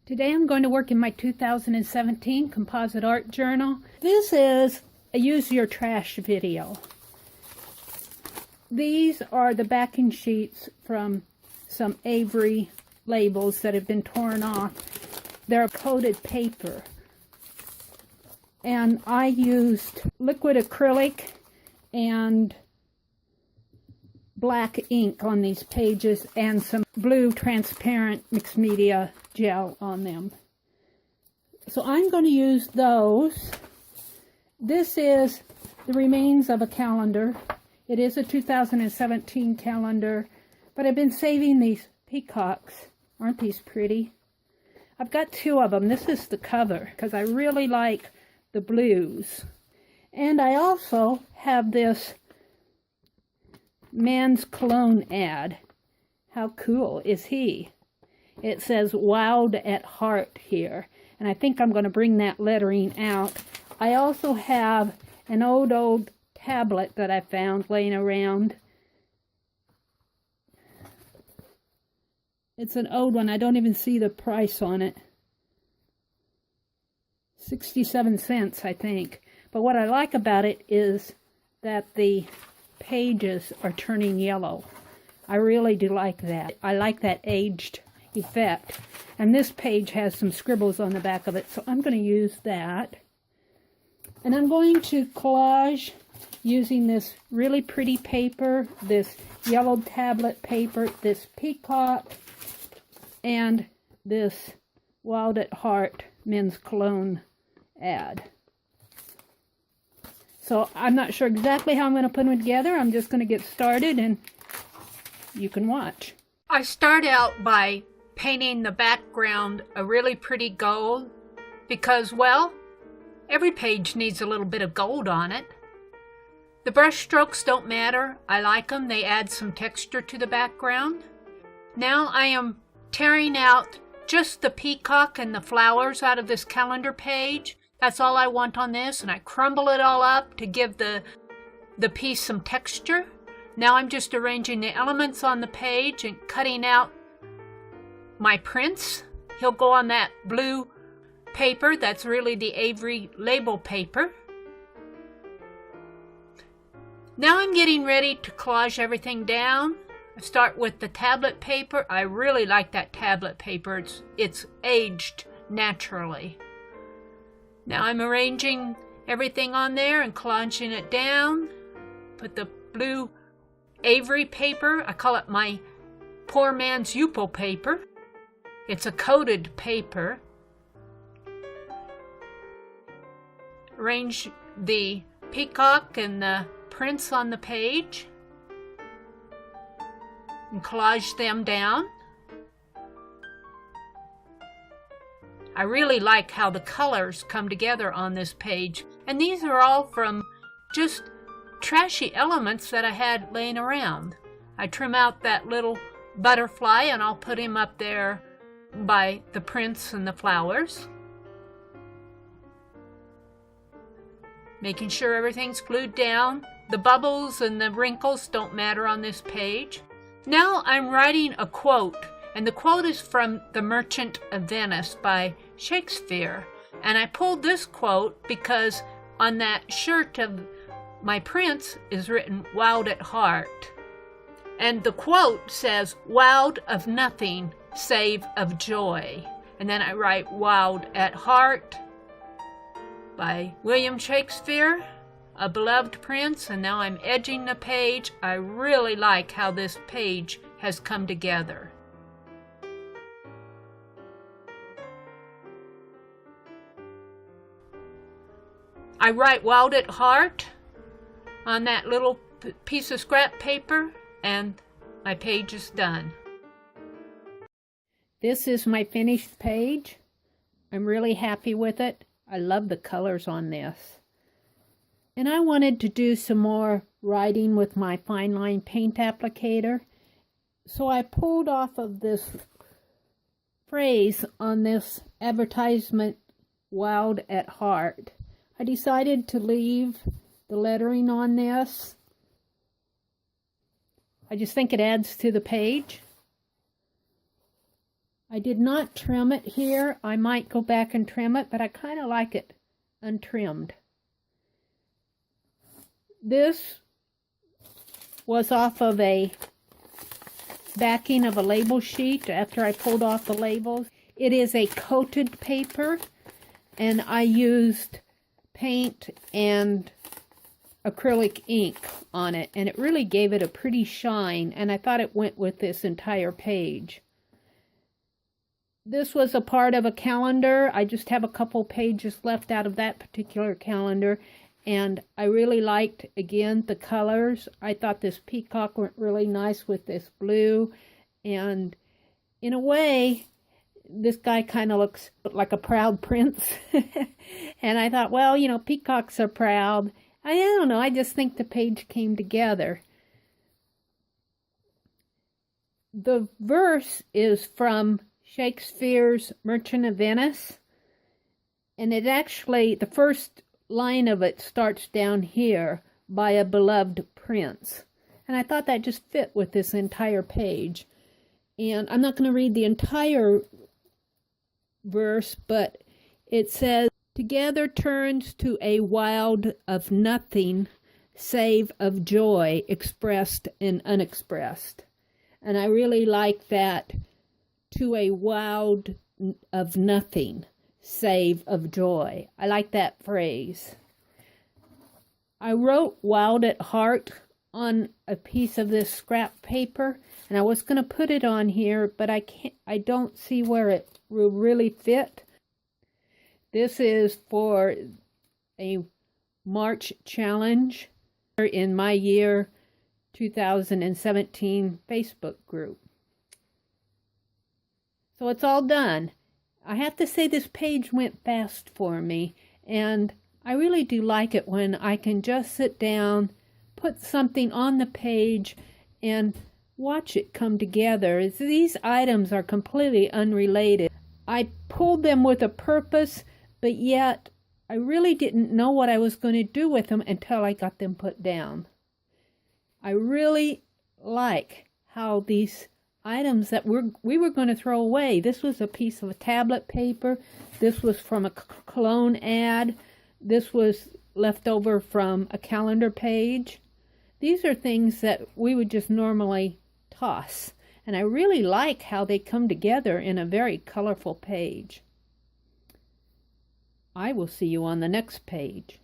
Today I'm going to work in my 2017 Composite Art Journal. This is a Use Your Trash video. These are the backing sheets from some Avery labels that have been torn off. They're coated paper. And I used liquid acrylic and black ink on these pages and some blue transparent mixed media gel on them. So I'm going to use those. This is the remains of a calendar. It is a 2017 calendar, but I've been saving these peacocks. Aren't these pretty? I've got two of them. This is the cover because I really like the blues. And I also have this men's cologne ad. How cool is he? It says "Wowed at Heart" here, and I think I'm going to bring that lettering out. I also have an old tablet that I found laying around. It's an old one. I don't even see the price on it. 67 cents, I think. But what I like about it is that the pages are turning yellow. I really do like that. I like that aged effect. And this page has some scribbles on the back of it, so I'm going to use that. And I'm going to collage using this really pretty paper, this yellow tablet paper, this peacock, and this Wild at Heart men's cologne ad. So I'm not sure exactly how I'm going to put them together. I'm just going to get started and you can watch. I start out by painting the background a really pretty gold because, well, every page needs a little bit of gold on it. The brush strokes don't matter. I like them. They add some texture to the background. Now I am tearing out just the peacock and the flowers out of this calendar page. That's all I want on this, and I crumble it all up to give the piece some texture. Now I'm just arranging the elements on the page and cutting out my prince. He'll go on that blue paper. That's really the Avery label paper. Now I'm getting ready to collage everything down. I start with the tablet paper. I really like that tablet paper. It's aged naturally. Now I'm arranging everything on there and collaging it down. Put the blue Avery paper. I call it my poor man's Yupo paper. It's a coated paper. Arrange the peacock and the prince on the page and collage them down. I really like how the colors come together on this page. And these are all from just trashy elements that I had laying around. I trim out that little butterfly and I'll put him up there by the prince and the flowers. Making sure everything's glued down. The bubbles and the wrinkles don't matter on this page. Now I'm writing a quote, and the quote is from The Merchant of Venice by Shakespeare. And I pulled this quote because on that shirt of my prince is written "Wowed at Heart." And the quote says, "Wowed of nothing save of joy." And then I write "Wowed at Heart" by William Shakespeare, a beloved prince. And now I'm edging the page. I really like how this page has come together. I write "Wowed at Heart" on that little piece of scrap paper, and my page is done. This is my finished page. I'm really happy with it. I love the colors on this. And I wanted to do some more writing with my fine line paint applicator. So I pulled off of this phrase on this advertisement, "Wowed at Heart." I decided to leave the lettering on this. I just think it adds to the page. I did not trim it here. I might go back and trim it, but I kind of like it untrimmed. This was off of a backing of a label sheet after I pulled off the labels. It is a coated paper, and I used paint and acrylic ink on it, and it really gave it a pretty shine, and I thought it went with this entire page. This was a part of a calendar. I just have a couple pages left out of that particular calendar, and I really liked, again, the colors. I thought this peacock went really nice with this blue, and in a way, this guy kind of looks like a proud prince. And I thought, well, you know, peacocks are proud. I don't know, I just think the page came together. The verse is from Shakespeare's Merchant of Venice, and it actually, the first line of it starts down here, by a beloved prince. And I thought that just fit with this entire page. And I'm not going to read the entire verse, but it says, "Together turns to a wild of nothing, save of joy expressed and unexpressed." And I really like that, to a wild of nothing, save of joy. I like that phrase. I wrote "wild at heart" on a piece of this scrap paper, and I was going to put it on here, but I don't see where it will really fit. This is for a March challenge in my year 2017 Facebook group. So it's all done. I have to say this page went fast for me, and I really do like it when I can just sit down, put something on the page, and watch it come together. These items are completely unrelated. I pulled them with a purpose, but yet I really didn't know what I was going to do with them until I got them put down. I really like how these items that we were going to throw away. This was a piece of tablet paper. This was from a cologne ad. This was left over from a calendar page. These are things that we would just normally toss. And I really like how they come together in a very colorful page. I will see you on the next page.